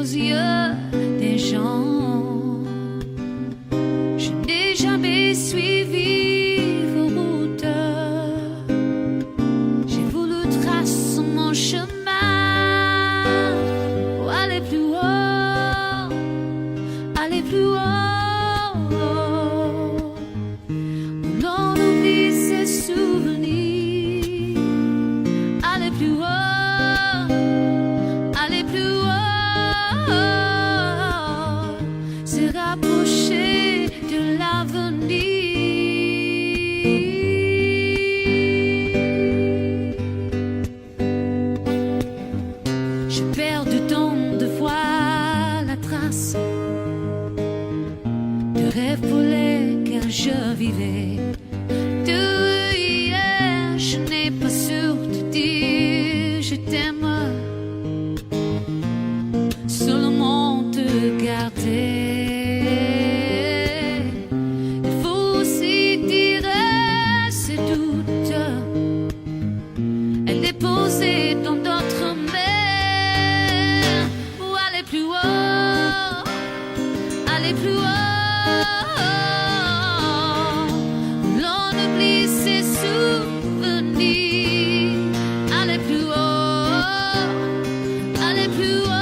yeux des gens. Je n'ai jamais suivi vos routes. J'ai voulu tracer mon chemin pour aller plus haut, aller plus haut. Où l'on oublie ses souvenirs, aller plus haut. Aller plus haut, se rapprocher de l'avenir. Je perds du temps de voir la trace de rêves pour lesquels je vivais. De hier, je n'ai pas su te dire je t'aime. Seulement te garder. Il faut aussi dire ses doutes et les poser dans d'autres mains pour aller plus haut, aller plus haut. Où l'on oublie ses souvenirs, aller plus haut, aller plus haut.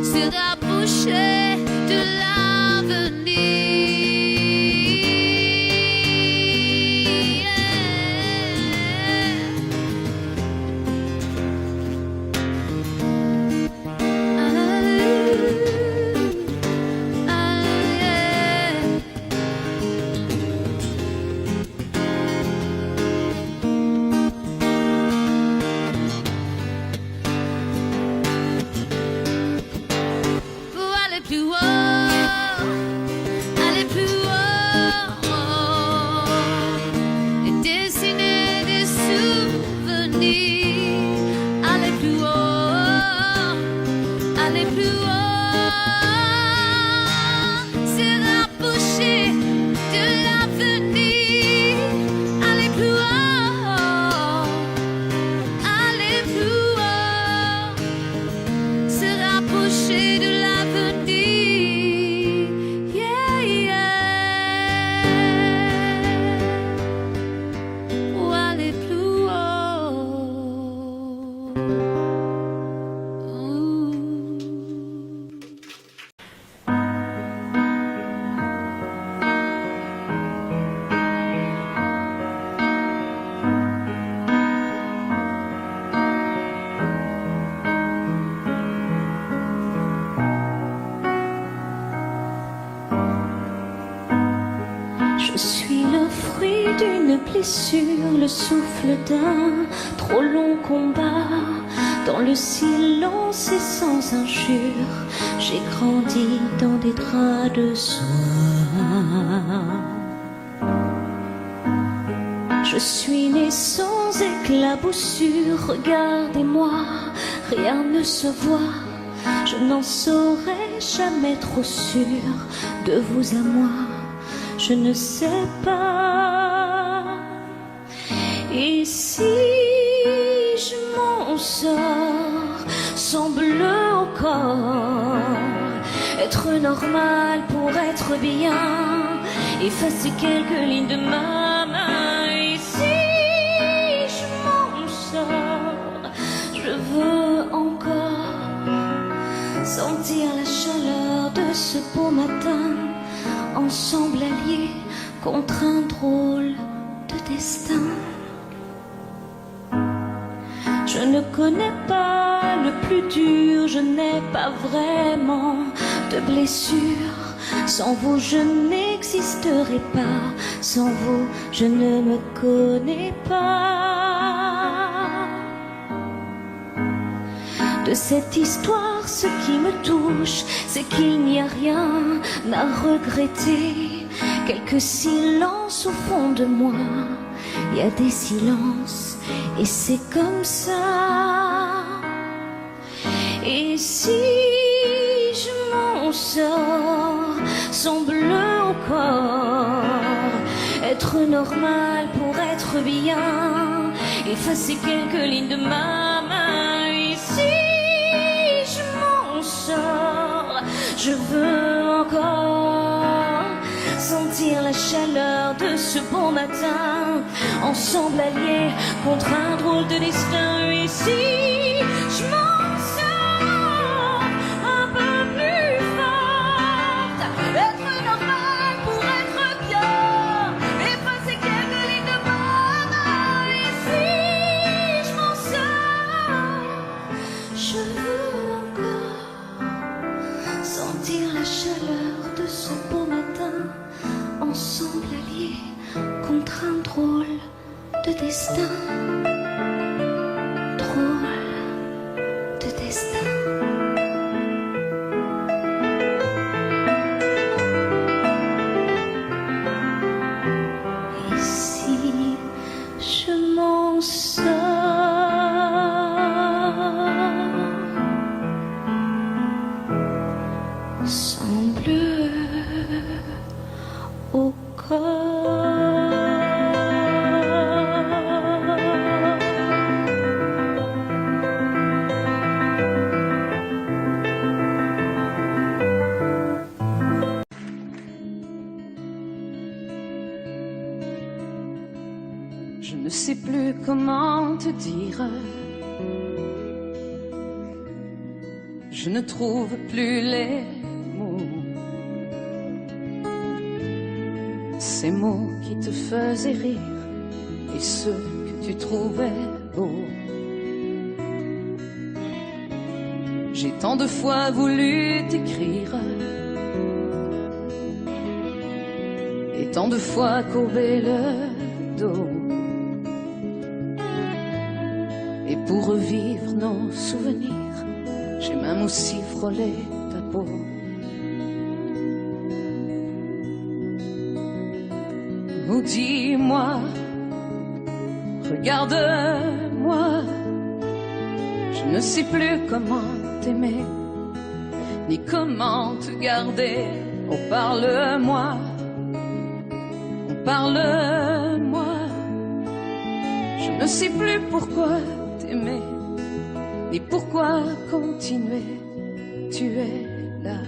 Se rapprocher de l'avenir. Pour aller plus haut, aller plus haut et dessiner des souvenirs. Aller plus haut, aller plus haut, se rapprocher de l'avenir. Aller plus haut, aller plus haut, se rapprocher de l'avenir. Yeah, yeah. Pour aller plus haut. Ooh. Je suis le fruit d'une blessure, le souffle d'un trop long combat. Dans le silence et sans injure, j'ai grandi dans des draps de soie. Je suis né sans éclaboussure, regardez-moi, rien ne se voit. Je n'en serai jamais trop sûre, de vous à moi. Je ne sais pas. Et si je m'en sors, semble au corps, être normal pour être bien, effacer quelques lignes de ma main. Et si je m'en sors, je veux encore sentir la chaleur de ce beau matin, ensemble alliés contre un drôle de destin. Je ne connais pas le plus dur, je n'ai pas vraiment de blessure. Sans vous je n'existerai pas, sans vous je ne me connais pas. De cette histoire, ce qui me touche, c'est qu'il n'y a rien à regretter. Quelques silences au fond de moi, il y a des silences et c'est comme ça. Et si je m'en sors, semble au corps, être normal pour être bien, effacer quelques lignes de ma main. Et si ce bon matin, ensemble alliés contre un drôle de destin. Et si je m'en sors un peu plus forte, être normal pour être bien, effacer quelques lignes de bonheur. Et si je m'en sors, je veux encore sentir la chaleur de ce beau matin, ensemble alliés contre un drôle de destin. Drôle de destin. Et si je m'en sors sans bleu au corps. Je ne sais plus comment te dire. Je ne trouve plus les mots. Ces mots qui te faisaient rire et ceux que tu trouvais beaux. J'ai tant de fois voulu t'écrire et tant de fois courbé le dos. Et pour revivre nos souvenirs, j'ai même aussi frôlé ta peau. Oh, dis-moi, regarde-moi, je ne sais plus comment t'aimer, ni comment te garder. Oh, parle-moi, oh, parle-moi, je ne sais plus pourquoi t'aimer, ni pourquoi continuer. Tu es là,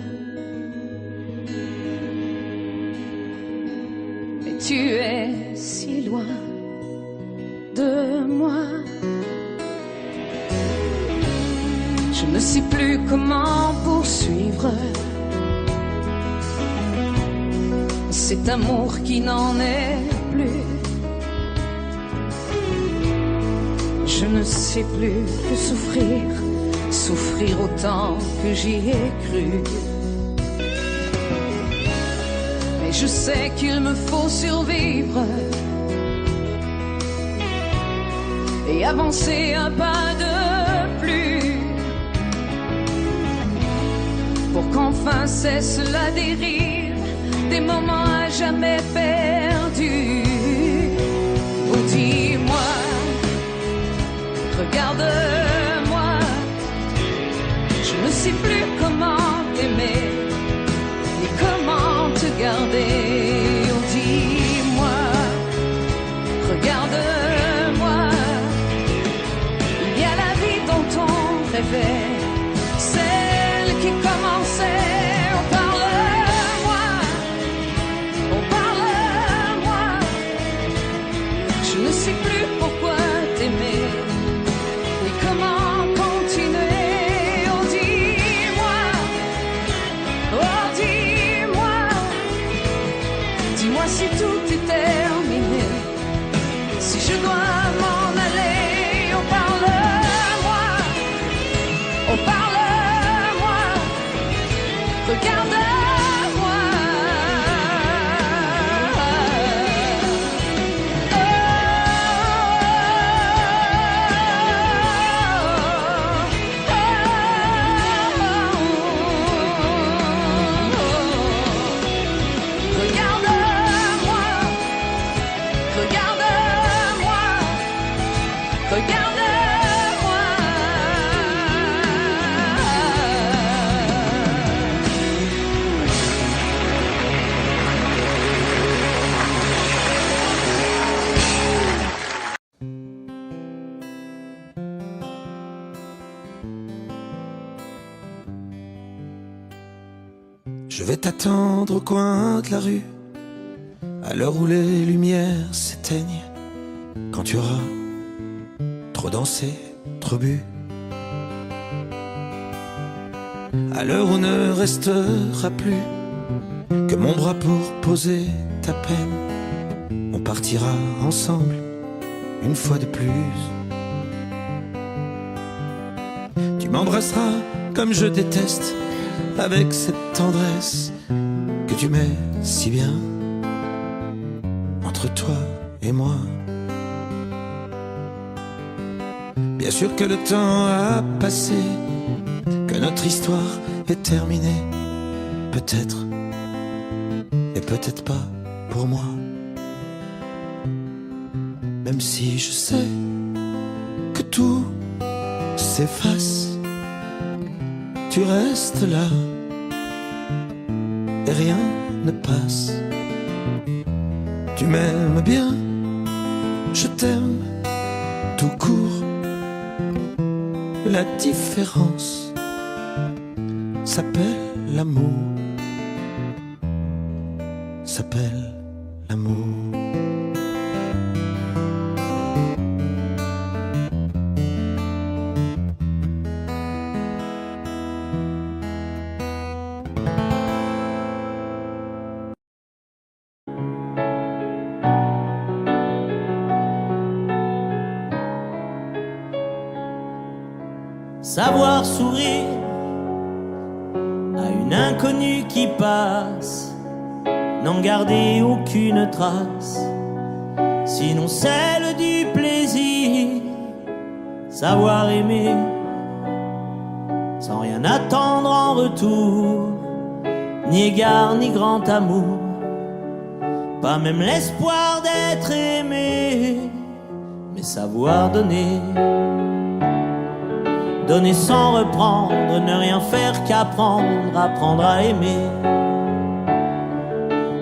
mais tu es si loin de moi. Je ne sais plus comment poursuivre cet amour qui n'en est plus. Je ne sais plus que souffrir, souffrir autant que j'y ai cru. Mais je sais qu'il me faut survivre et avancer un pas de plus, pour qu'enfin cesse la dérive des moments à jamais perdus. Oh, dis-moi, regarde-moi, je ne sais plus comment t'aimer, ni comment te garder. Oh, dis-moi, regarde-moi, il y a la vie dont on rêvait, celle qui commençait. Oh, parle-moi, oh, parle-moi, je ne sais plus pourquoi t'aimer, ni comment continuer. Oh, dis-moi, oh, dis-moi, dis-moi si tout est terminé, si je dois m'en aller. Oh, parle-moi, oh, parle-moi, regarde-moi. Je vais t'attendre au coin de la rue, À l'heure où les lumières s'éteignent, quand tu auras trop dansé, trop bu, à l'heure où ne restera plus que mon bras pour poser ta peine, on partira ensemble une fois de plus. Tu m'embrasseras comme je déteste, avec cette tendresse que tu mets si bien entre toi et moi. Bien sûr que le temps a passé, que notre histoire est terminée, peut-être, et peut-être pas pour moi. Même si je sais que tout s'efface, tu restes là et rien ne passe. Tu m'aimes bien, je t'aime tout court. La différence s'appelle l'amour, s'appelle l'amour. Savoir sourire à une inconnue qui passe, n'en garder aucune trace, sinon celle du plaisir. Savoir aimer sans rien attendre en retour, ni égard ni grand amour, pas même l'espoir d'être aimé, mais savoir donner. Donner sans reprendre, ne rien faire qu'apprendre, apprendre à aimer.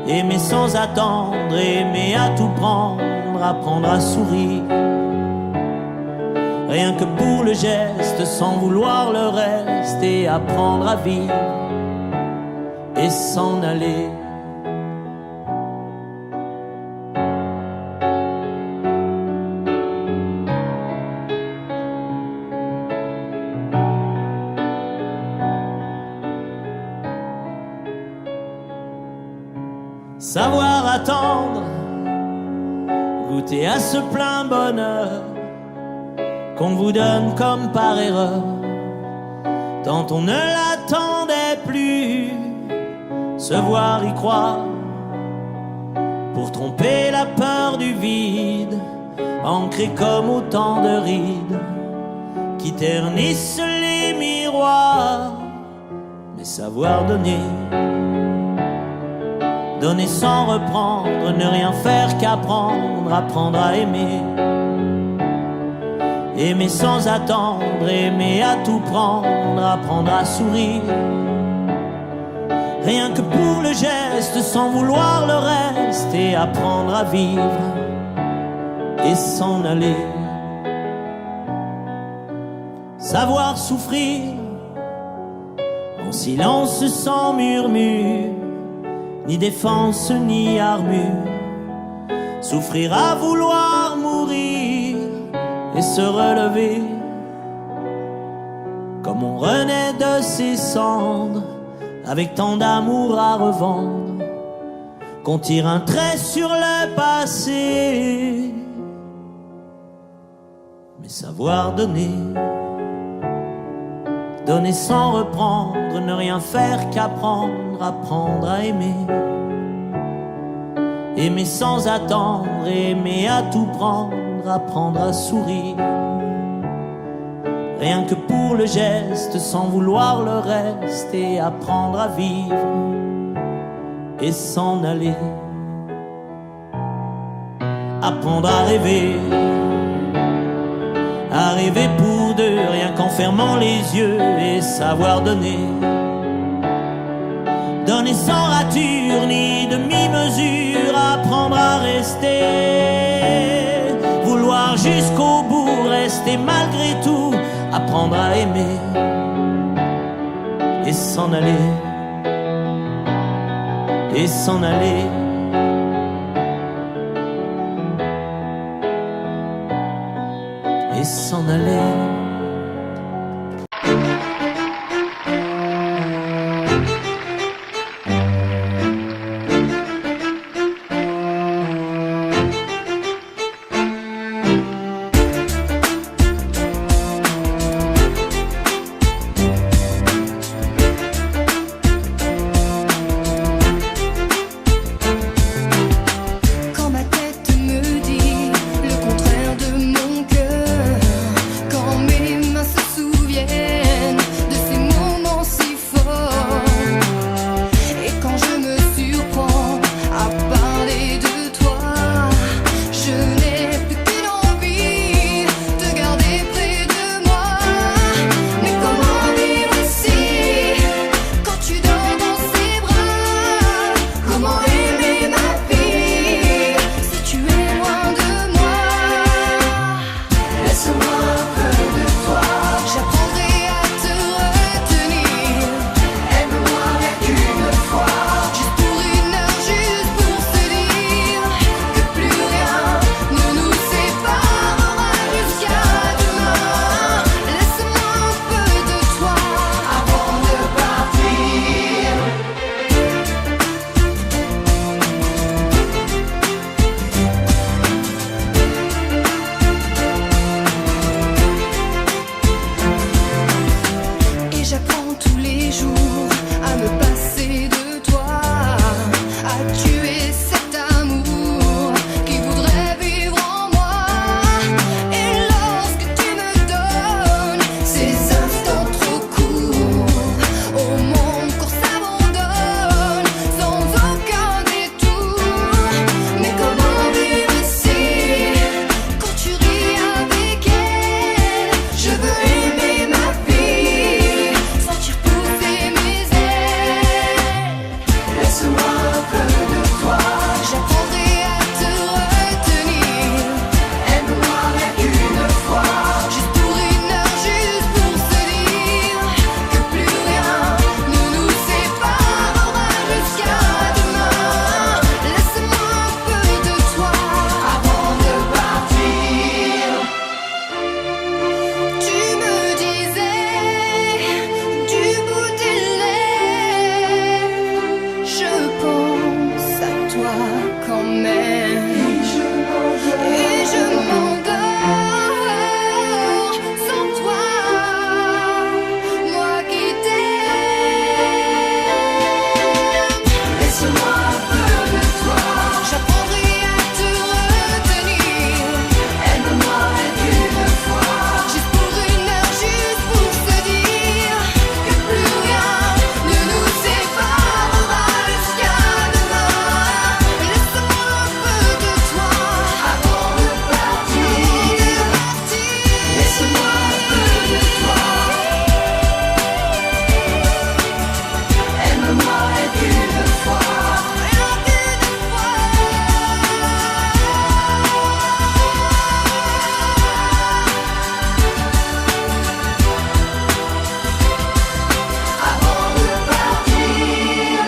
Aimer sans attendre, aimer à tout prendre, apprendre à sourire. Rien que pour le geste, sans vouloir le reste, et apprendre à vivre et s'en aller. Savoir attendre, goûter à ce plein bonheur qu'on vous donne comme par erreur, tant on ne l'attendait plus. Se voir y croire, pour tromper la peur du vide, ancré comme autant de rides qui ternissent les miroirs. Mais savoir donner, donner sans reprendre, ne rien faire qu'apprendre, apprendre à aimer. Aimer sans attendre, aimer à tout prendre, apprendre à sourire. Rien que pour le geste, sans vouloir le reste, et apprendre à vivre et s'en aller. Savoir souffrir en silence sans murmure, ni défense ni armure. Souffrir à vouloir mourir et se relever, comme on renaît de ses cendres, avec tant d'amour à revendre, qu'on tire un trait sur le passé. Mais savoir donner, donner sans reprendre, ne rien faire qu'apprendre, apprendre à aimer. Aimer sans attendre, aimer à tout prendre, apprendre à sourire. Rien que pour le geste, sans vouloir le reste, et apprendre à vivre et s'en aller. Apprendre à rêver pour deux, rien qu'en fermant les yeux, et savoir donner. Donner sans rature ni demi-mesure, apprendre à rester. Vouloir jusqu'au bout, rester malgré tout, apprendre à aimer et s'en aller, et s'en aller. et s'en aller. Quand ma tête me dit le contraire de mon cœur, quand mes mains se souviennent de ces moments si forts, et quand je me surprends à parler de toi, je n'ai plus qu'une envie, te garder près de moi. Mais comment vivre ici quand tu dors dans ses bras? Comment aimer ma vie si tu es loin de moi? Laisse-moi un peu de toi, j'apprendrai à te retenir. Aime-moi rien qu'une fois, juste pour une heure, juste pour se dire que plus rien ne nous séparera jusqu'à demain. Laisse-moi un peu de toi avant de partir. Et j'apprends tous les jours à me passer de toi, à tuer cet amour qui voudrait vivre en moi. Et lorsque tu me donnes ces instants trop courts, oh mon corps s'abandonne sans aucun détour. Mais comment vivre ici quand tu ris avec elle? Je veux aimer ma vie, sentir pousser mes ailes. Laisse-moi un peu de toi, j'apprendrai à te retenir. Aime-moi rien qu'une fois, juste pour une heure, juste pour se dire que plus rien ne nous séparera jusqu'à demain. Laisse-moi un peu de toi avant de partir. Tu me disais du bout des lèvres, je pense à toi quand même. Et je m'endors sans toi, moi qui t'aime. Laisse-moi un peu de toi, j'apprendrai à te retenir. Aime-moi rien qu'une fois, juste pour une heure, juste pour se dire que plus rien ne nous séparera jusqu'à demain. Laisse-moi un peu de toi avant de partir. Laisse-moi un peu de toi. Aime-moi rien qu'une fois. Rien qu'une fois. Avant de partir.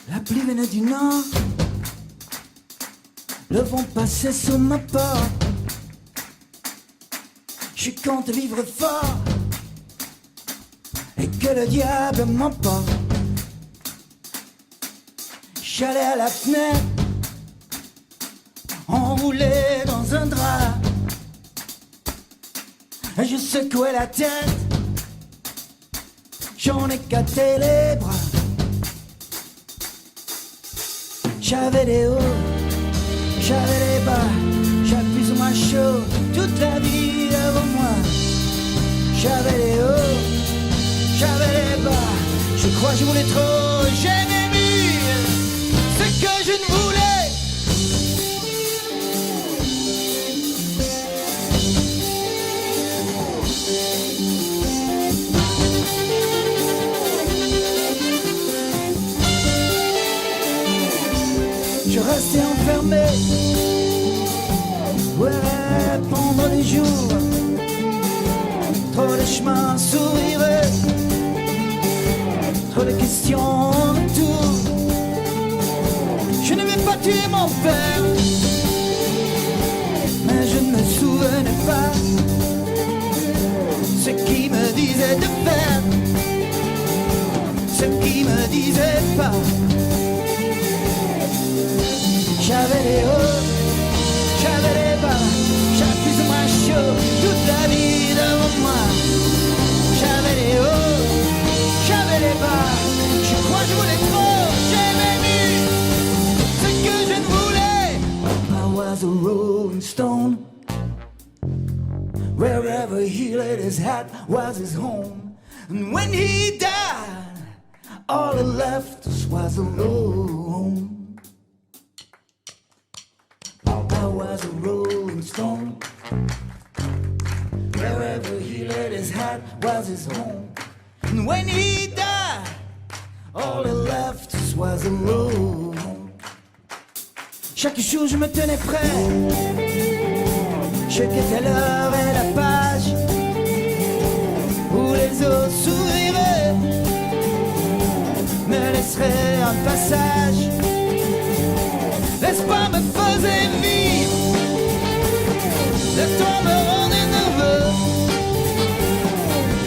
La pluie venait du nord, le vent passait sous ma porte. Je compte vivre fort et que le diable m'emporte. J'allais à la fenêtre, enroulé dans un drap. Et je secouais la tête, j'en ai éclaté les bras. J'avais les hauts, j'avais les bas, j'avais plus ou moins chaud toute la vie avant moi. J'avais les hauts, j'avais les bas, je crois que je voulais trop, j'aimais mieux ce que je ne voulais. Je restais enfermé, ouais, pendant des jour, trop de chemins s'ouvriraient, trop de questions autour. Je ne vais pas tuer mon père, mais je ne me souvenais pas ce qu'il me disait de faire, ce qu'il me disait pas. J'avais les hauts, j'avais les bas, j'avais plus ou moins chaud, toute la vie devant moi. J'avais les hauts, j'avais les bas, je crois que je voulais trop, j'aimais mieux ce que je ne voulais. I was a rolling stone, wherever he laid his hat was his home. And when he died, all that left us was alone. I was a rolling stone, wherever he laid his hat was his home. And when he died, all that left us was alone. Chaque jour je me tenais prêt, je guettais l'heure et la page où les eaux s'ouvriraient, me laisseraient un passage. L'espoir me faisait vivre, le temps me rendait nerveux.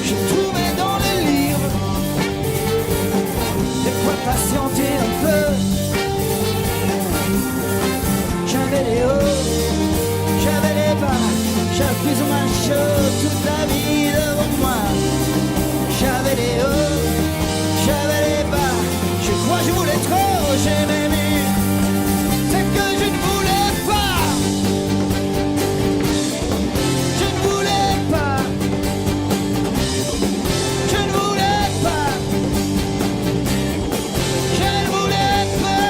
Je trouvais dans les livres de quoi patienter un peu. J'avais les hauts, j'avais les bas, j'avais plus ou moins chaud, toute la vie devant moi. J'avais les hauts, j'avais les bas, je crois que je voulais trop, j'aimais mieux ce que je ne voulais pas. Je ne voulais pas, je ne voulais pas, je ne voulais pas.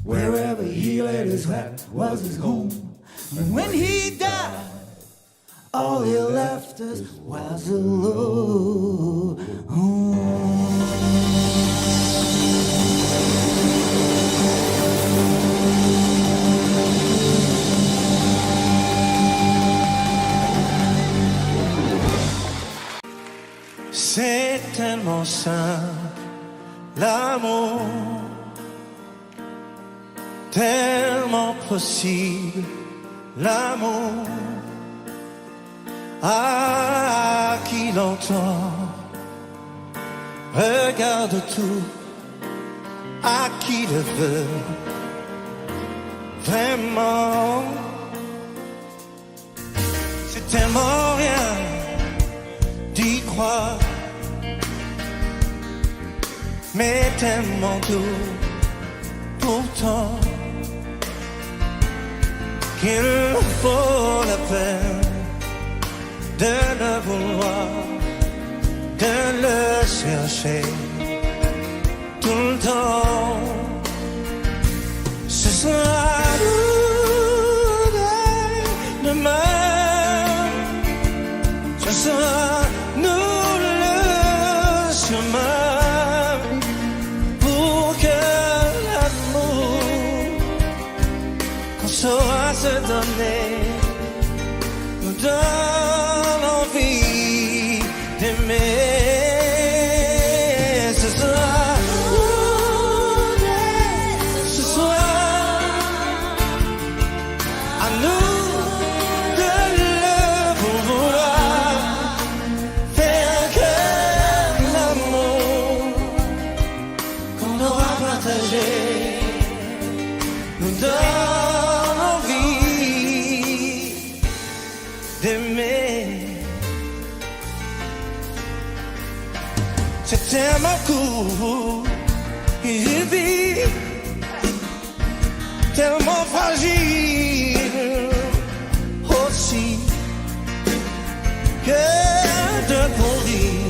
Wherever he laid his hat was his home. And when he died, all he left us was alone. C'est tellement simple, l'amour, tellement possible, l'amour, à qui l'entend, regarde tout, à qui le veut, vraiment, c'est tellement rien d'y croire, mais tellement tout, pourtant, qu'il vaut la peine de le vouloir, de le chercher tout le temps. Ce sera nous demain, ce sera nous le chemin pour que l'amour qu'on saura se donner nous donne envie d'aimer. Ce sera ce soir à nous de le vouloir, faire que l'amour qu'on aura partagé c'est tellement court, il vit tellement fragile aussi que de pourrir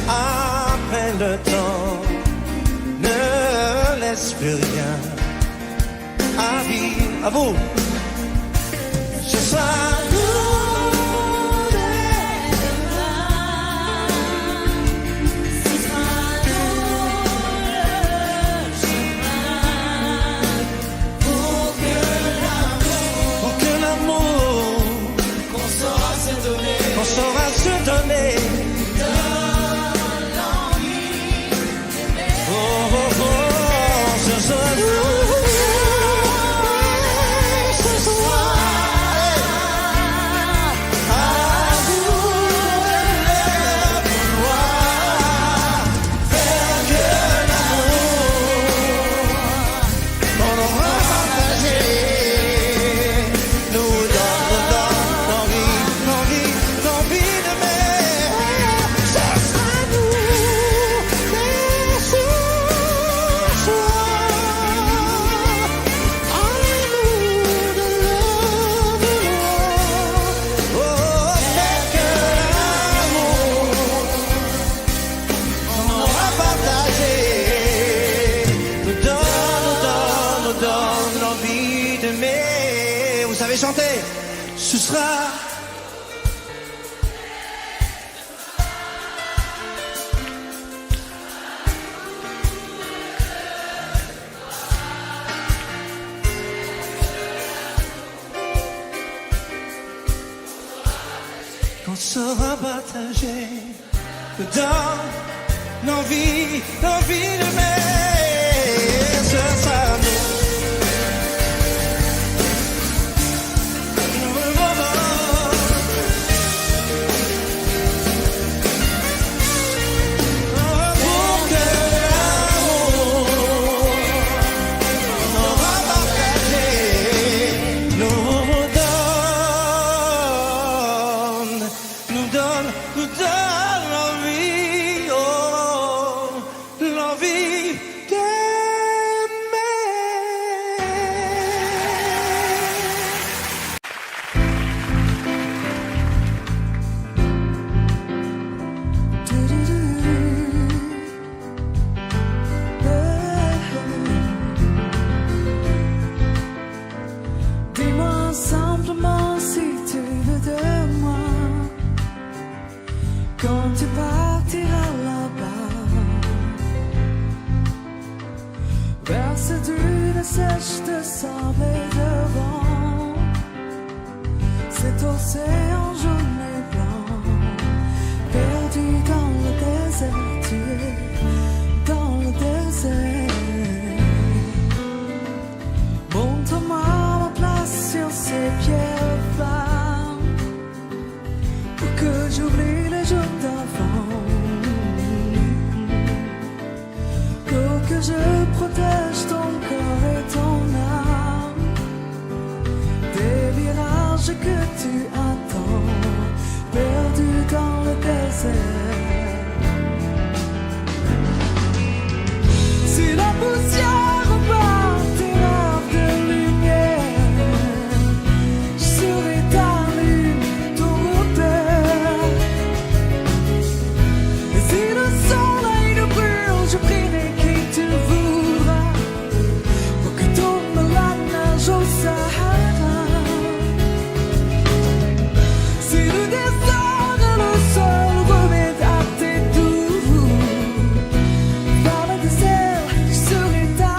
à peine le temps ne laisse plus rien à vivre. À vous, ce sera on saura se donner. Oh, oh, oh, ce soir, ce soir, à vous le vouloir, faire que l'amour qu'on aura partagé nous donne l'envie d'aimer. Ça sera nous, mais ce soir, à nous de le vouloir. Oh, faire que l'amour qu'on aura partagé nous donne l'envie d'aimer. Vous savez chanter? Ce sera qu'on saura partager dans l'envie d'aimer. Ce sera nous. Pour que l'amour qu'on aura partagé nous donne l'envie, oh, l'envie d'aimer. Dis-moi simplement si tu veux de moi quand tu partiras là-bas vers cette dune sèche de sable et de vent, cet océan jaune et blanc perdu dans le désert, tu es dans le désert. Montre-moi ma place sur ces pierres plats pour que j'oublie les jours d'avant, pour que je protège ton corps et ton âme des virages que tu attends, perdu dans le désert. Si la poussière repartira de lumière, je serai ta lune, ton repère. Et si le soleil nous brûle, je prierai qui tu voudras pour que tombe la neige au Sahara. Si le désert et le sol remettent à tes doux, par le désert, je serai ta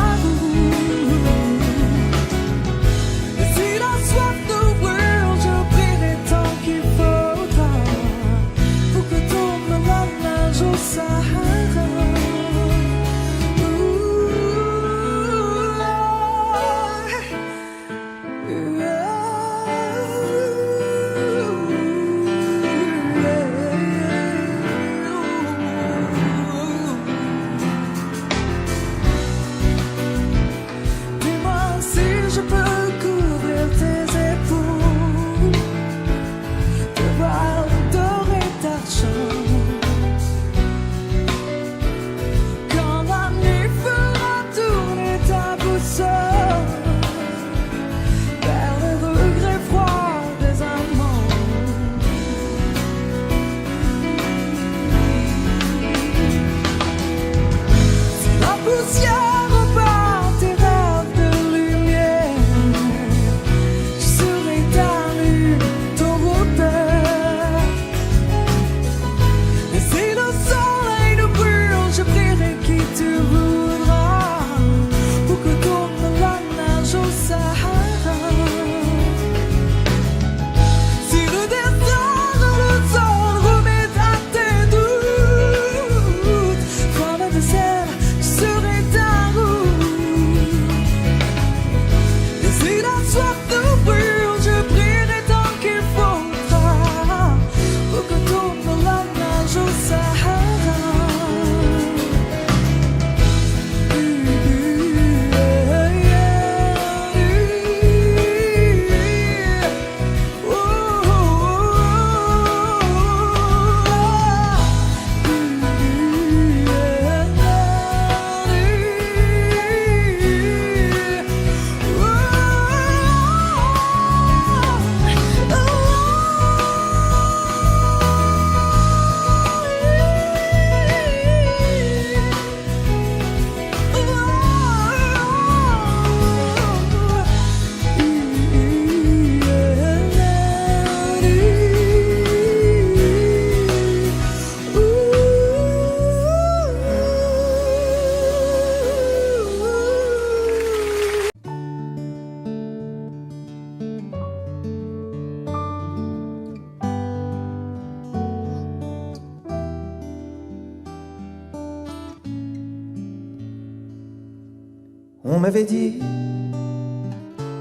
On m'avait dit,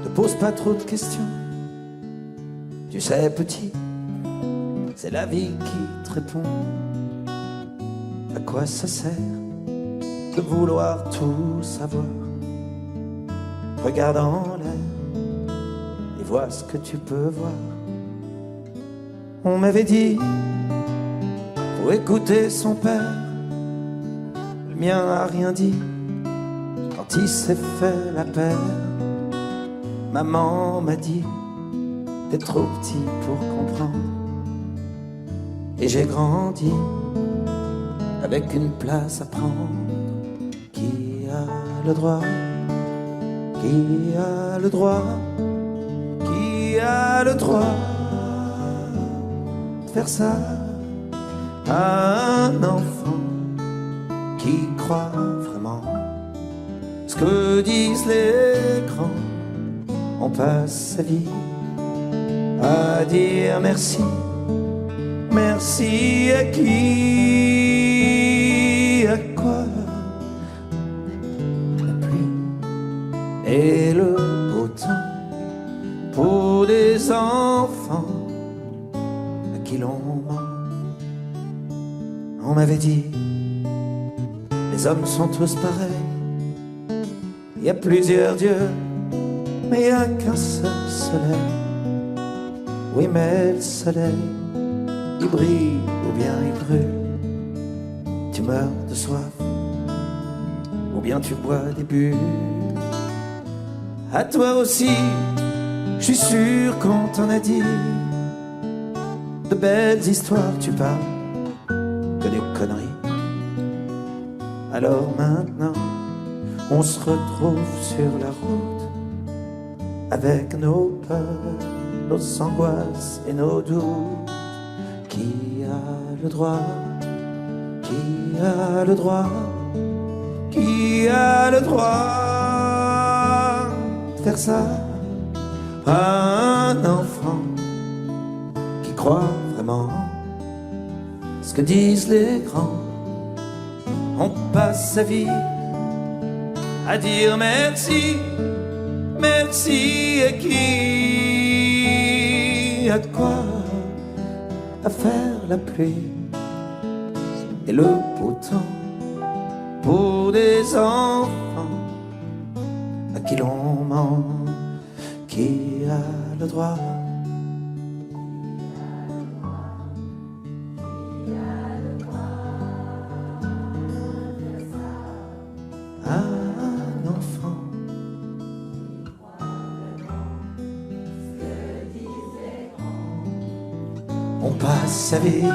ne pose pas trop de questions. Tu sais, petit, c'est la vie qui te répond. À quoi ça sert de vouloir tout savoir? Regarde en l'air et vois ce que tu peux voir. On m'avait dit, faut écouter son père. Le mien a rien dit quand il s'est fait la paire. Maman m'a dit, t'es trop petit pour comprendre. Et j'ai grandi avec une place à prendre. Qui a le droit? Qui a le droit? Qui a le droit de faire ça à un enfant qui croit vraiment ce que disent les grands? On passe sa vie à dire merci. Merci à qui? À quoi? La pluie et le beau temps pour des enfants à qui l'on ment. On m'avait dit, les hommes sont tous pareils. Il y a plusieurs dieux, mais il n'y a qu'un seul soleil. Oui, mais le soleil, il brille ou bien il brûle. Tu meurs de soif ou bien tu bois des bulles. À toi aussi, je suis sûr qu'on t'en a dit de belles histoires. Tu parles que des conneries. Alors maintenant, on se retrouve sur la route avec nos peurs, nos angoisses et nos doutes. Qui a le droit? Qui a le droit? Qui a le droit de faire ça à un enfant qui croit vraiment ce que disent les grands? On passe sa vie à dire merci. Merci à qui? À quoi? À faire la pluie et le beau temps pour des enfants à qui l'on ment. Qui a le droit? À un enfant. On passe sa vie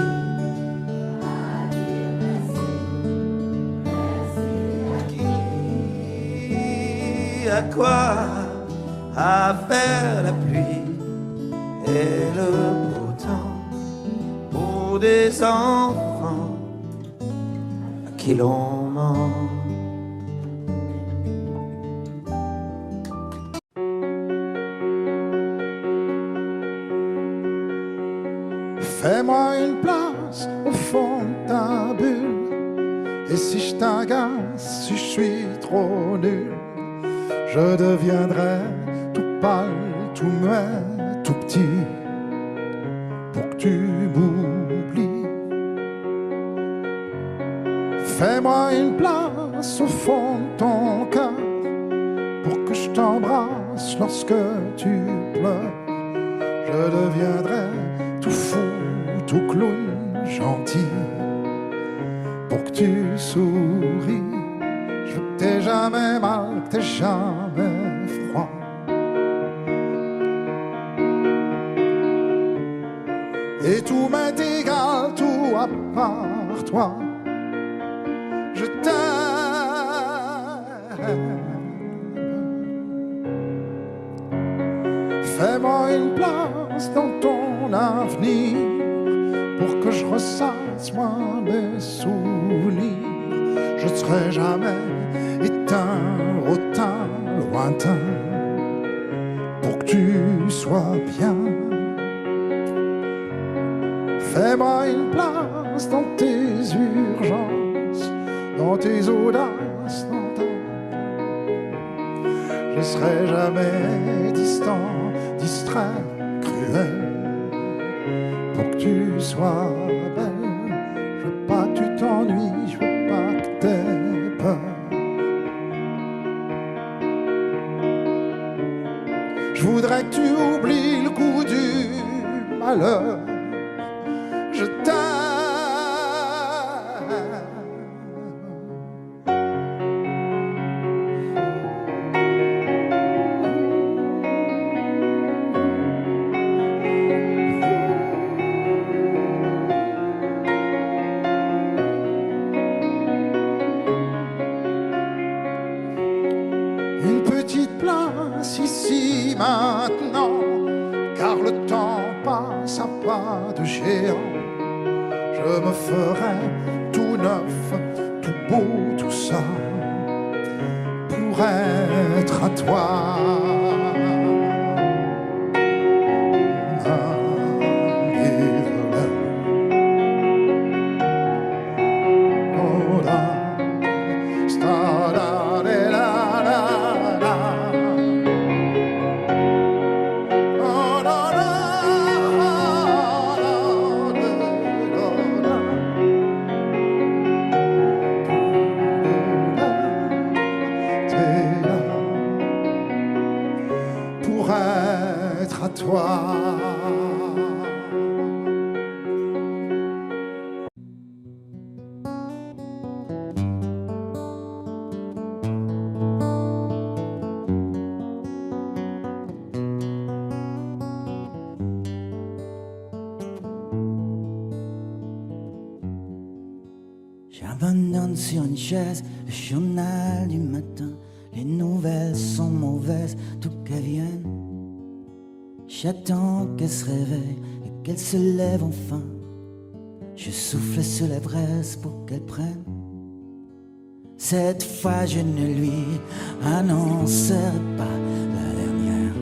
à quoi? À faire la pluie et le beau temps pour des enfants à qui l'on ment. Fais-moi une place au fond de ta bulle. Et si je t'agace, si je suis trop nul, je deviendrai tout pâle, tout muet, tout petit, pour que tu m'oublies. Fais-moi une place au fond de ton cœur, pour que je t'embrasse lorsque tu pleures. Je deviendrai tout fou, tout clown, gentil, pour que tu souris. Je veux que t'aies jamais mal, que t'aies jamais froid. Et tout m'est égal, tout à part toi. Je t'aime. Fais-moi une place dans ton avenir, pour que je ressasse moi mes souvenirs. Je ne serai jamais éteint, autant lointain, pour que tu sois bien. Fais-moi une place dans tes urgences, dans tes audaces, dans ta Je serai jamais distant, distrait, cruel. Pour que tu sois belle, je veux pas que tu t'ennuies, je veux pas que t'aies peur. Je voudrais que tu oublies le goût du malheur. Je t'aime. Une petite place ici maintenant, car le temps passe à pas de géant. Je me ferai tout neuf, tout beau, tout ça, pour être à toi. Pour être à toi. J'abandonne sur une chaise le journal du matin. Les nouvelles sont mauvaises, tout qu'elles viennent. J'attends qu'elle se réveille et qu'elle se lève enfin. Je souffle sur la braise pour qu'elle prenne. Cette fois je ne lui annoncerai pas la dernière.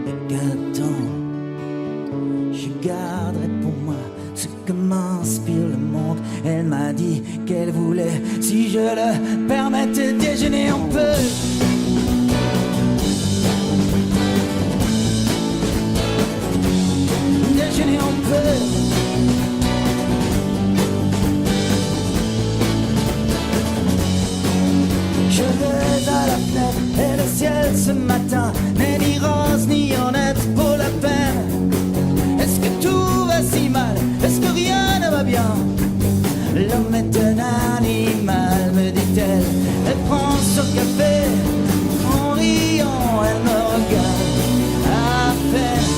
Et qu'attends, je garderai pour moi ce que m'inspire le monde. Elle m'a dit qu'elle voulait, si je le permettais, déjeuner un peu. Déjeuner un peu. Je vais à la fenêtre et le ciel ce matin n'est ni rose ni honnête pour la peine. Est-ce que tout va si mal? Est-ce que rien ne va bien? L'homme est un animal, me dit-elle. Elle prend son café, en riant, elle me regarde à peine.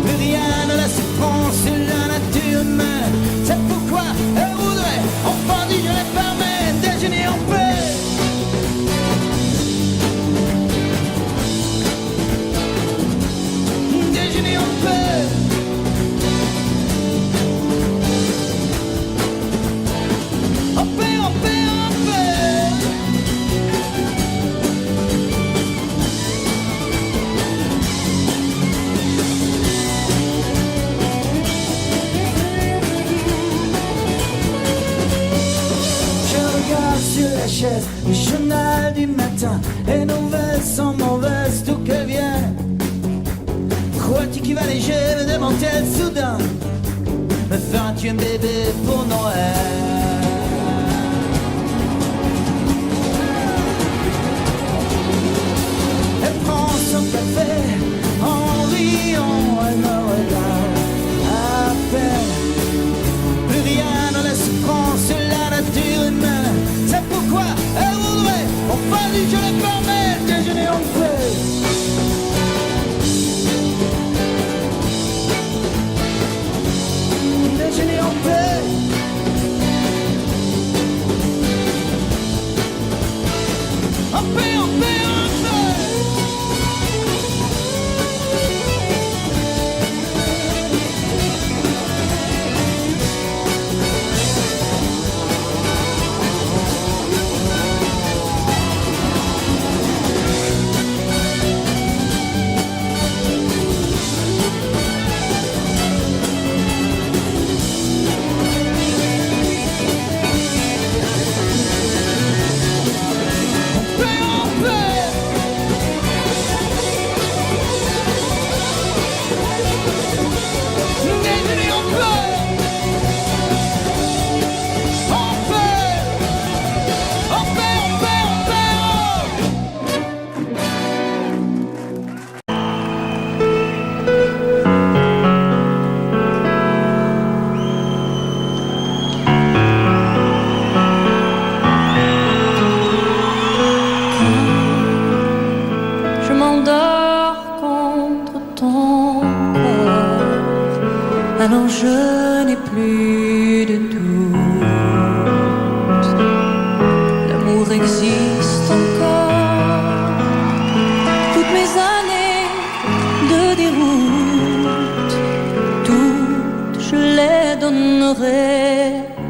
Plus rien ne la surprend sur la nature humaine. C'est pourquoi elle voudrait, enfin dit, je les permets, déjeuner en paix. Déjeuner en paix. Le journal du matin, les nouvelles sont mauvaises, d'où qu'elles viennent. Crois-tu qu'il va léger, me demande-t-elle soudain. Me feras-tu un bébé pour Noël? Elle prend son café, en riant, elle me regarde à peine. Plus rien ne laisse prendre sur la nature humaine. C'est pourquoi elle voudrait, enfin dit, je les permets, déjeuner en paix. Déjeuner en paix. En paix, en paix, en paix. alors je n'ai plus de doute. L'amour existe encore. Toutes mes années de déroute, toutes je les donnerai,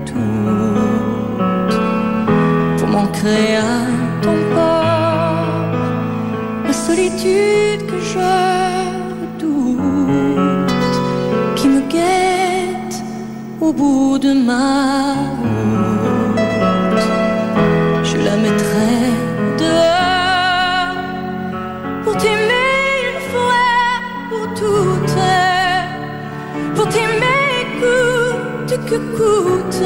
toutes pour m'ancrer à ton port. La solitude que je redoute, qui me guette au bout de ma route, je la mettrai dehors pour t'aimer une fois pour toutes, pour t'aimer coûte que coûte,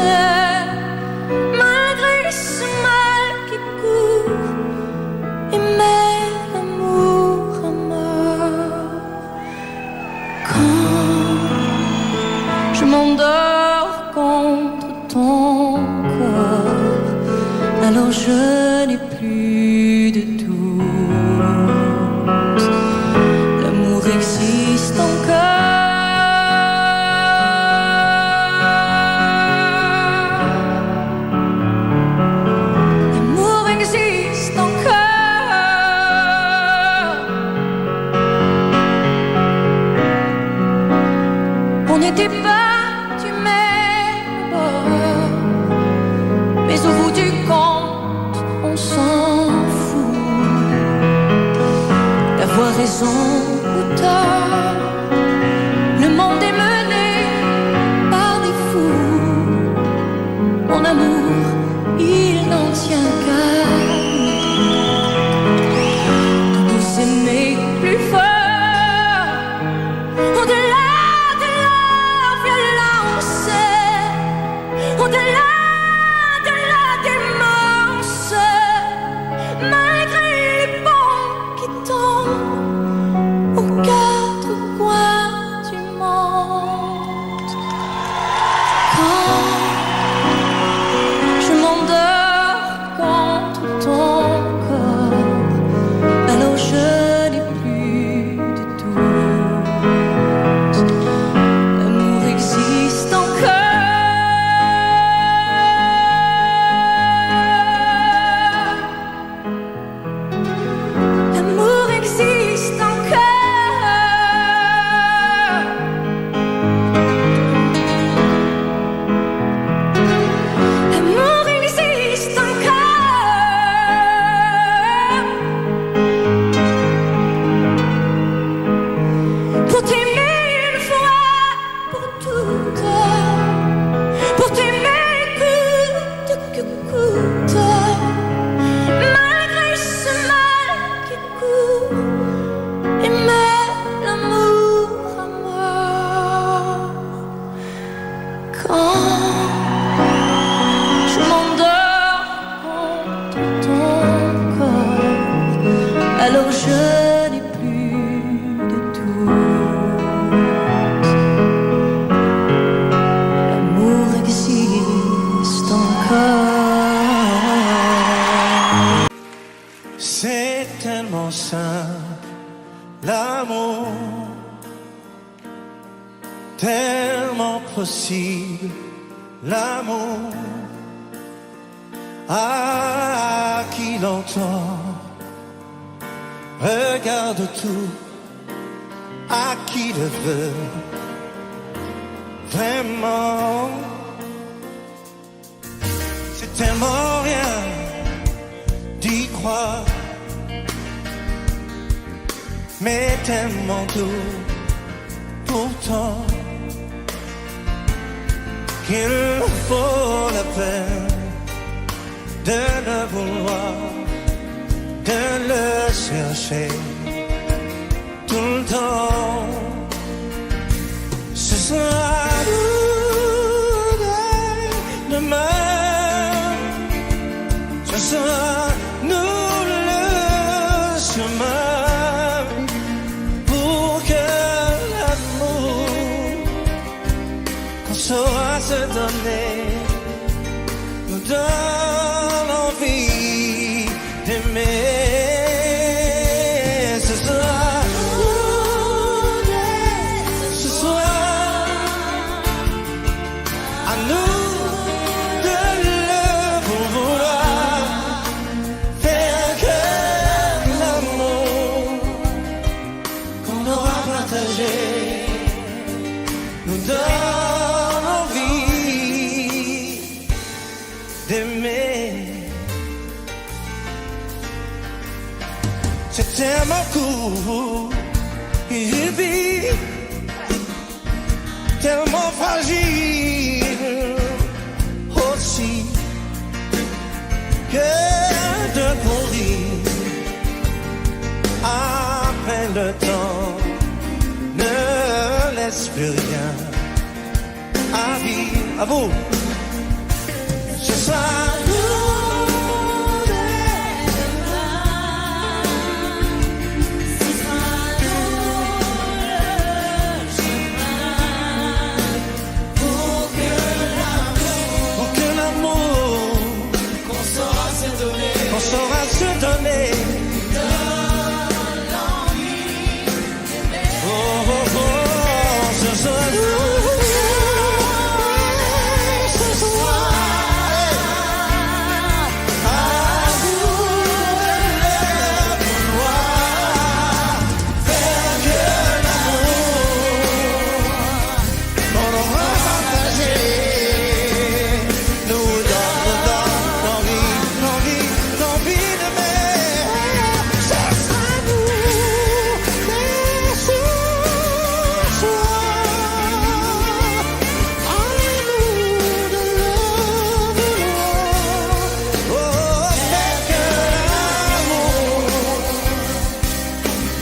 malgré ce mal qui court, aimer l'amour à mort. Quand je m'endors contre ton corps, alors je n'ai plus de doute. L'amour existe encore. L'amour existe encore. On n'était pas du même bord, mais au bout du compte, on s'en fout. D'avoir raison ou tort, le monde est mené par des fous. Mon amour, il n'en tient qu'à nous, de nous aimer plus fort, au-delà de la violence, au-delà de la démence, malgré les bombes qui tombent aux quatre coins du monde. Quand je m'endors contre ton corps, alors je n'ai plus de doute. L'amour existe encore. L'amour existe encore. L'amour existe encore. Pour t'aimer une fois pour toutes, pour t'aimer coûte que coûte, malgré ce mal qui court, aimer l'amour à mort. Quand je m'endors contre ton corps, alors je n'ai plus de doute. L'amour existe encore. C'est tellement simple, l'amour, tellement possible, l'amour. À qui l'entend, regarde tout, à qui le veut, vraiment. C'est tellement rien d'y croire, mais tellement doux pourtant, qu'il faut la peine de le vouloir, de le chercher tout le temps. Ce sera nous demain, ce sera nous le chemin pour que l'amour qu'on saura se donner nous donne envie d'aimer. Ce soir, partager nous donne envie d'aimer. C'est tellement court, il vit tellement fragile aussi que de courir après le temps ne laisse plus rien à vivre. À vous, ce sera on saura se donner. Oh, oh, oh, ce soir. Ce soir. À vous de vouloir faire que l'amour qu'on aura partagé nous donne l'envie d'aimer. Ce sera nous, mais ce soir, à nous de le vouloir. Oh, faire que l'amour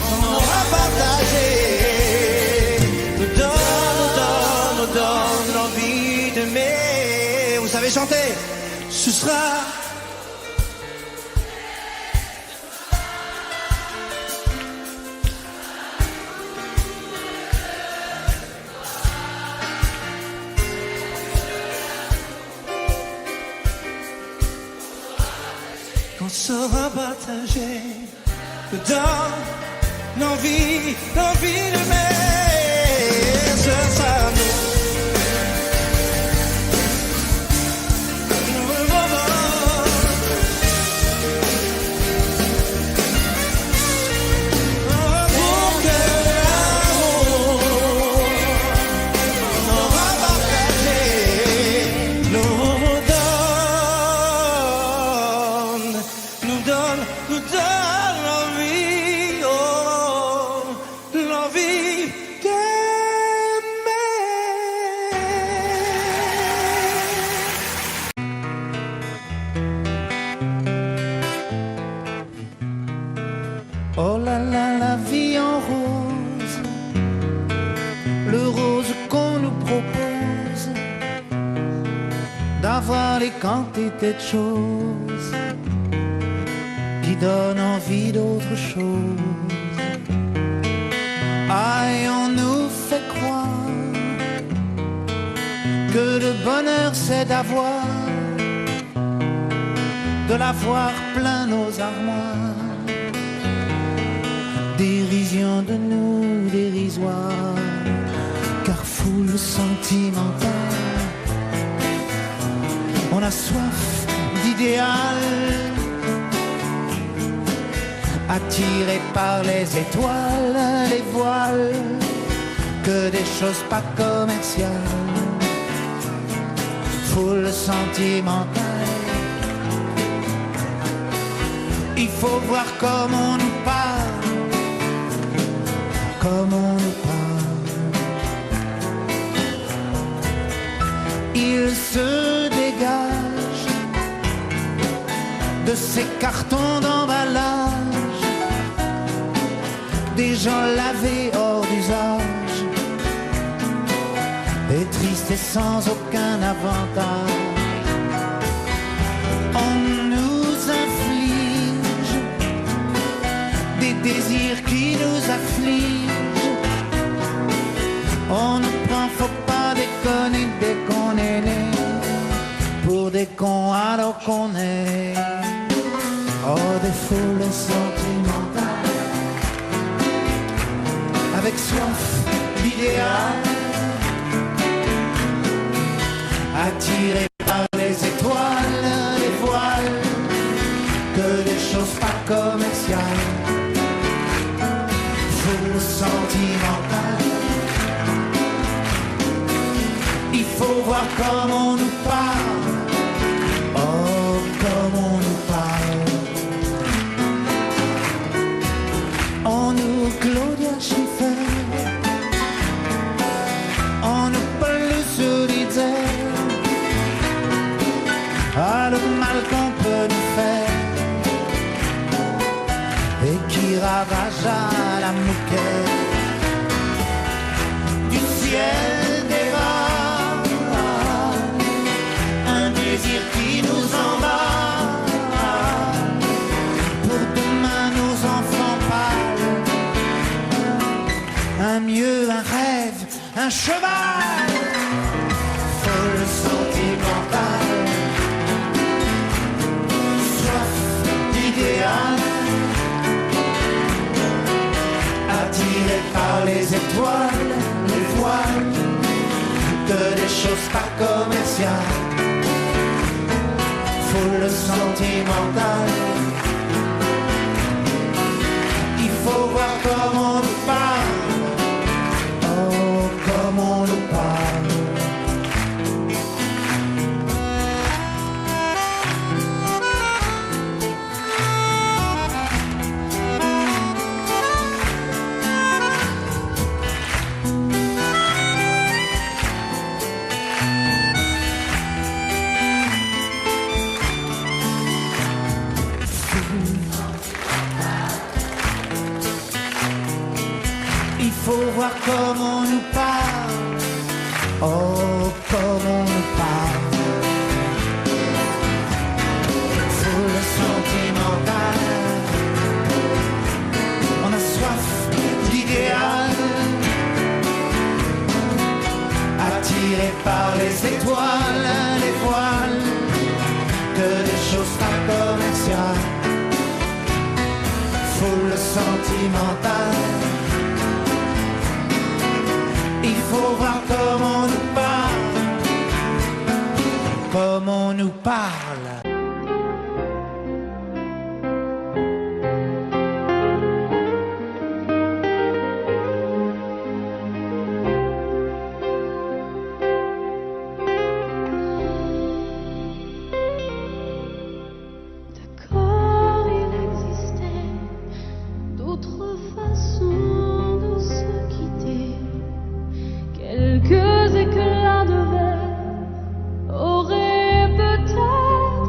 qu'on aura partagé nous donne l'envie d'aimer. Vous savez chanter? Ce sera qu'on saura partager nous donne l'envie d'aimer. Ce sera nous. Pour que l'amour qu'on aura partagé nous donne l'envie, oh, l'envie d'aimer. Oh là là, la vie en rose, le rose qu'on nous propose, d'avoir les quantités de choses qui donnent envie d'autre chose. Aïe, on nous fait croire que le bonheur c'est d'avoir, de l'avoir plein nos armoires. Dérision de nous, dérisoire, car foule sentimentale. On a soif d'idéal, attiré par les étoiles, les voiles, que des choses pas commerciales. Foule sentimentale, il faut voir comme on nous parle, comme on nous parle. Il se dégage de ces cartons d'emballage, des gens lavés hors d'usage, et tristes et sans aucun avantage. On nous inflige des désirs qui nous affligent. On nous prend, faut pas déconner dès qu'on est né, pour des cons alors qu'on est. Oh, des foules sentimentales, avec soif d'idéal, attirés par les étoiles, les voiles, que des choses pas commerciales. Foule sentimentale, voir comme on nous parle. Oh, comme on nous parle. On nous Claudia Schiffer, on nous Paul Solitaire. Ah, le mal qu'on peut nous faire et qui ravage à la moquette du ciel des bas, un désir qui nous emballe. Pour demain nos enfants pâles, un mieux, un rêve, un cheval, folle sentimentale, soif d'idéal, attiré par les étoiles, les voiles, que des choses pas commerciales, foule sentimentale. Il faut voir comme on nous parle, oh comme on nous parle. Il faut voir comme on nous parle, oh comme on nous parle. Foule sentimentale, on a soif d'idéal, attiré par les étoiles, les voiles, que des choses pas commerciales. Foule sentimentale. Il faut voir comme on nous parle, comme on nous parle. D'accord, il existait d'autres façons de se quitter. Quelques éclats de verre auraient peut-être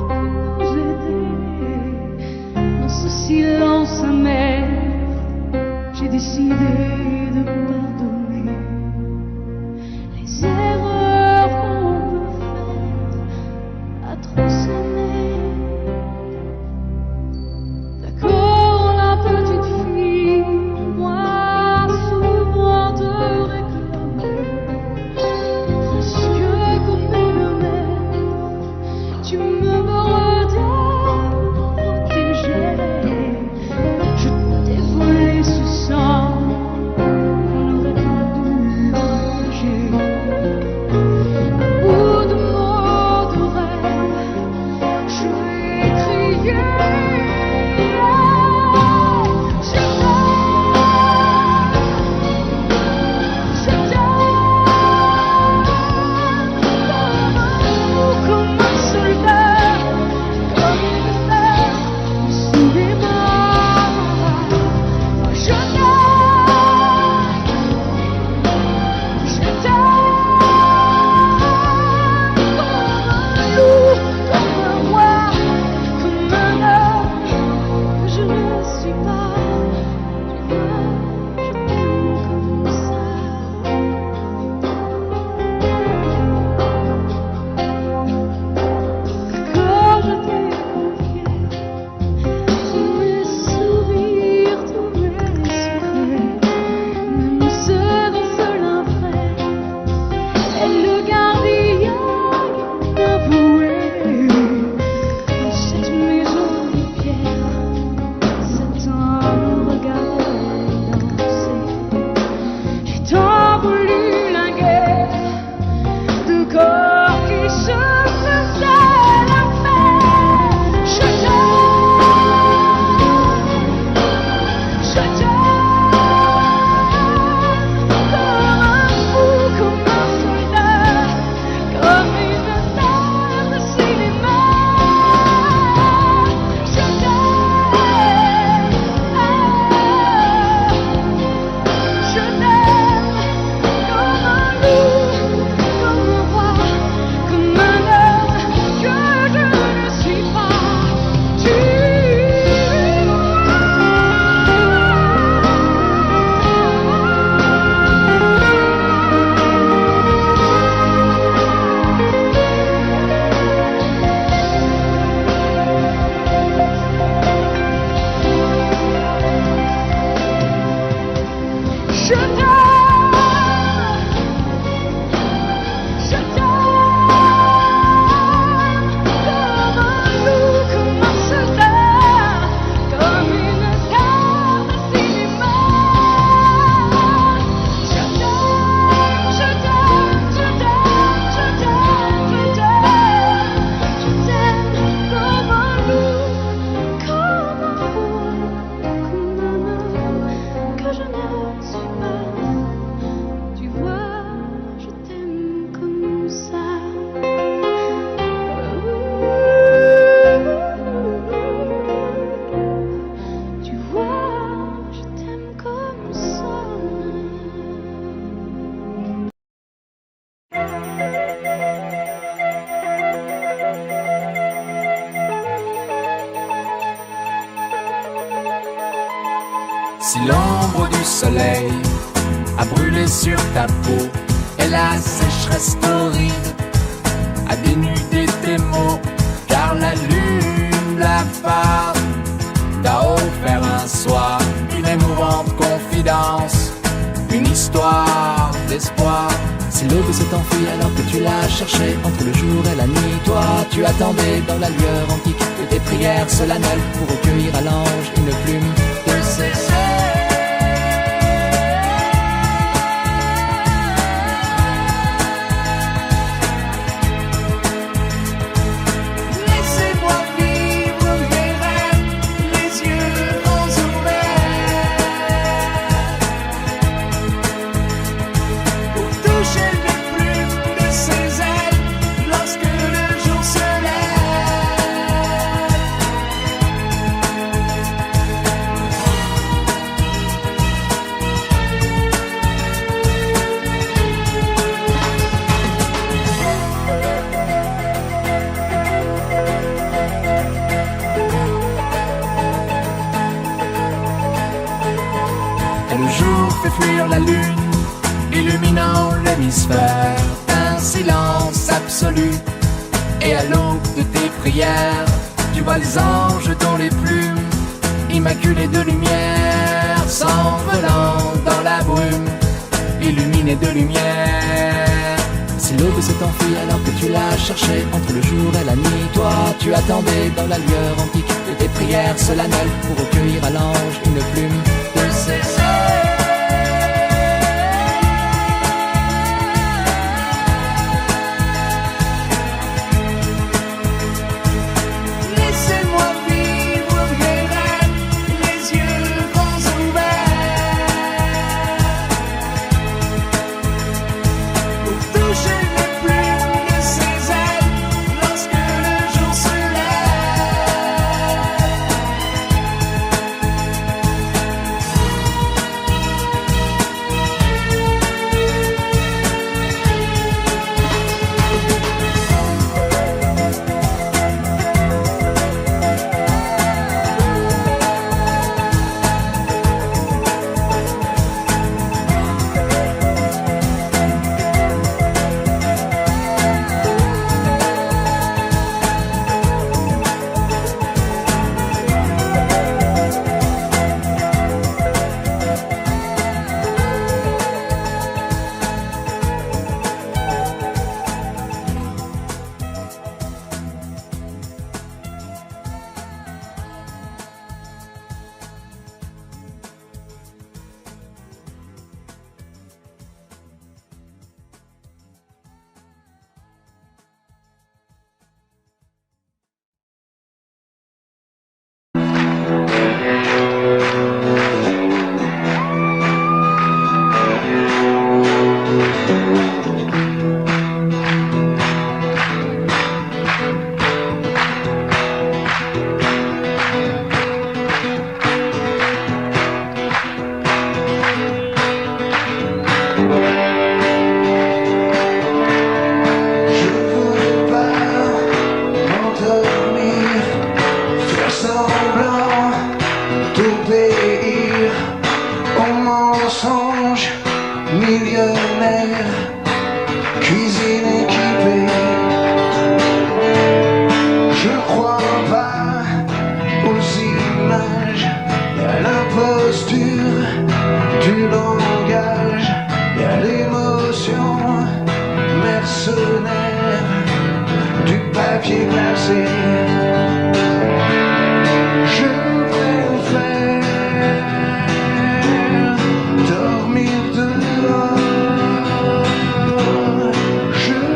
Si l'ombre du soleil a brûlé sur ta peau et la sécheresse torride a dénudé tes mots, car la lune blafarde t'a offert un soir une émouvante confidence, une histoire d'espoir. Si l'aube s'est enfuie alors que tu l'as cherchée entre le jour et la nuit, toi tu attendais dans la lueur antique de tes prières solennelles pour recueillir à l'ange une plume de ses ailes. Fuir la lune, illuminant l'hémisphère d'un silence absolu. Et à l'aube de tes prières, tu vois les anges dont les plumes, immaculées de lumière, s'envolant dans la brume, illuminées de lumière. Si l'aube s'est enfuie alors que tu l'as cherchée entre le jour et la nuit, toi tu attendais dans la lueur antique de tes prières solennelles pour recueillir à l'ange une plume de ses ailes. Je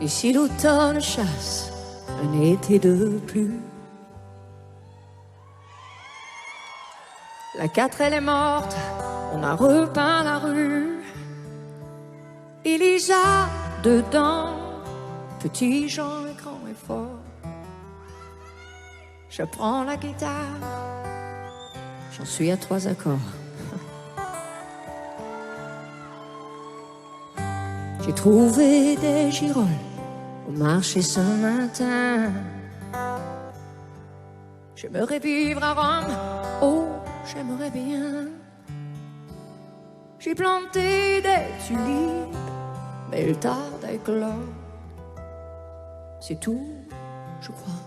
Ici l'automne chasse un été de plus. La 4 elle est morte, on a repeint la rue. Elisa dedans, petit Jean grand et fort. Je prends la guitare, j'en suis à 3 accords. J'ai trouvé des girolles au marché ce matin. J'aimerais vivre à Rome, oh, j'aimerais bien. J'ai planté des tulipes, mais elles tardent à éclore. C'est tout, je crois.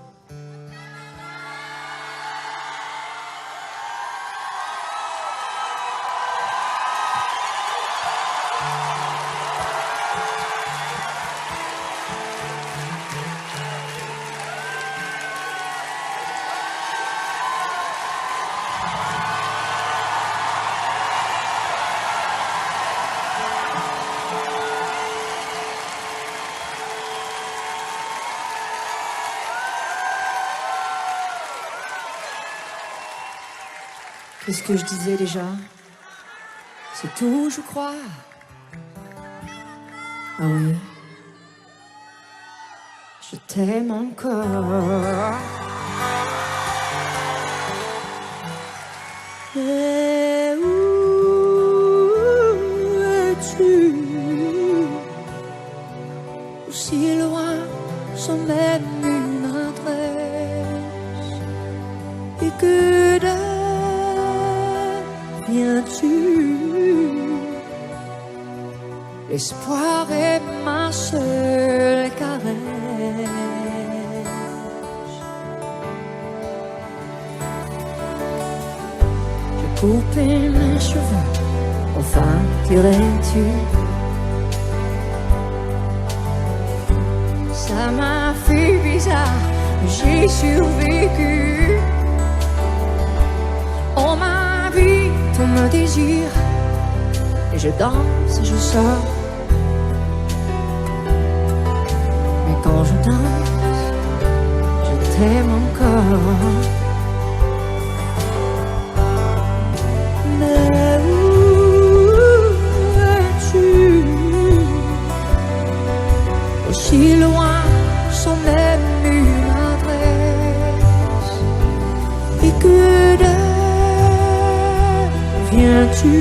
Qu'est-ce que je disais déjà? C'est tout, je crois. Ah oui. Je t'aime encore. Mais où es-tu? Aussi loin, sans même une adresse. Et que viens-tu? L'espoir est ma seule caresse. J'ai coupé mes cheveux, enfin dirais-tu? Ça m'a fait bizarre, mais j'ai survécu. On m'a vu, tout me désire, et je danse et je sors. Mais quand je danse, je t'aime encore. Mais où es-tu? Aussi loin, sans même une adresse. Et que viens-tu?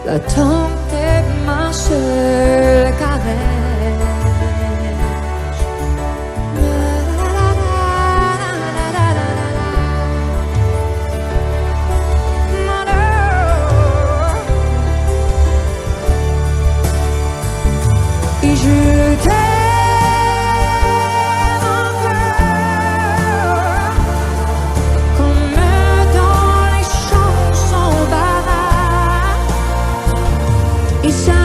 L'attente est ma seule caresse. Et je t'aime encore, comme dans les chansons baraques. Et ça